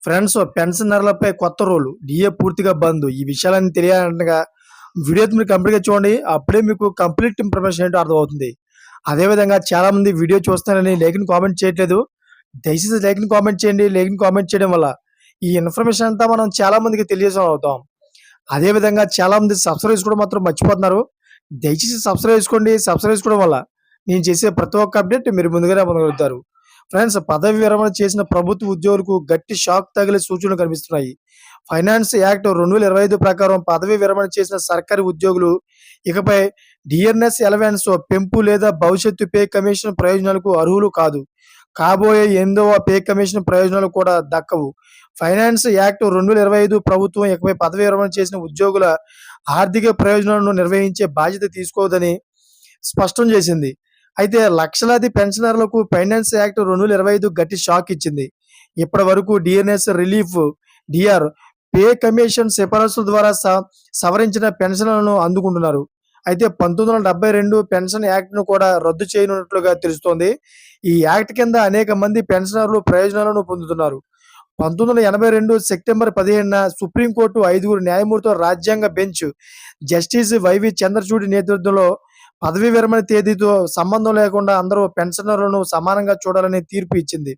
Friends పెన్షనర్లపై కొత్త rule. DA పూర్తిగా బంద్. ఈ విషయాలన్నీ తెలియాలంటగా వీడియో అయితే మీరు కంప్లీట్‌గా చూడండి. అప్పుడే మీకు కంప్లీట్ ఇన్ఫర్మేషన్ ఏంటో అర్థమవుతుంది. అదేవిధంగా చాలామంది వీడియో చూస్తున్నారని లైక్‌ని కామెంట్ చేయట్లేదు. దయచేసి లైక్‌ని కామెంట్ చేయండి. లైక్‌ని కామెంట్ చేయడం వల్ల ఈ ఇన్ఫర్మేషన్ అంతా మనం చాలా మందికి తెలియజేసేవాళ్ళం అవుతాం. అదేవిధంగా చాలామంది సబ్స్క్రైబ్ చేసుకోవడం మాత్రం మర్చిపోతున్నారు. దయచేసి సబ్స్క్రైబ్ చేసుకోండి. సబ్స్క్రైబ్ చేసుకోవడం వల్ల నేను చేసే ప్రతి ఒక్క అప్డేట్ మీరు ముందుగానే పొందగలుగుతారు. ఫ్రెండ్స్ పదవి విరమణ చేసిన ప్రభుత్వ ఉద్యోగులకు గట్టి షాక్ తగిలే సూచనలు కనిపిస్తున్నాయి. ఫైనాన్స్ యాక్ట్ 2025 ప్రకారం పదవి విరమణ చేసిన సర్కారీ ఉద్యోగులు ఇకపై డిఎన్ఎస్ అలవెన్స్ పెంపు లేదా భవిష్యత్తు పే కమిషన్ ప్రయోజనాలకు అర్హులు కాదు. కాబోయే 8వ పే కమిషన్ ప్రయోజనాలు కూడా దక్కవు. ఫైనాన్స్ యాక్ట్ 2025 ప్రభుత్వం ఇకపై పదవి విరమణ చేసిన ఉద్యోగుల ఆర్థిక ప్రయోజనాలను నిర్వహించే బాధ్యత తీసుకోవద్దని స్పష్టం చేసింది. అయితే లక్షలాది పెన్షనర్లకు ఫైనాన్స్ యాక్ట్ 2025 గట్టి షాక్ ఇచ్చింది. ఇప్పటి వరకు డిఎన్ఎస్ రిలీఫ్, డిఆర్, పే కమిషన్ సిఫారసుల ద్వారా సవరించిన పెన్షన్లను అందుకుంటున్నారు. అయితే 1972 పెన్షన్ యాక్ట్‌ను కూడా రద్దు చేయనున్నట్లుగా తెలుస్తోంది. ఈ యాక్ట్ కింద అనేక మంది పెన్షనర్లు ప్రయోజనాలను పొందుతున్నారు. 1982 సెప్టెంబర్ 15న సుప్రీంకోర్టు 5గురు న్యాయమూర్తుల రాజ్యాంగ బెంచ్ జస్టిస్ వైవి చంద్రచూడ్ నేతృత్వంలో పదవీ విరమణ తేదీతో సంబంధం లేకుండా అందరూ పెన్షనర్లను సమానంగా చూడాలని తీర్పు ఇచ్చింది.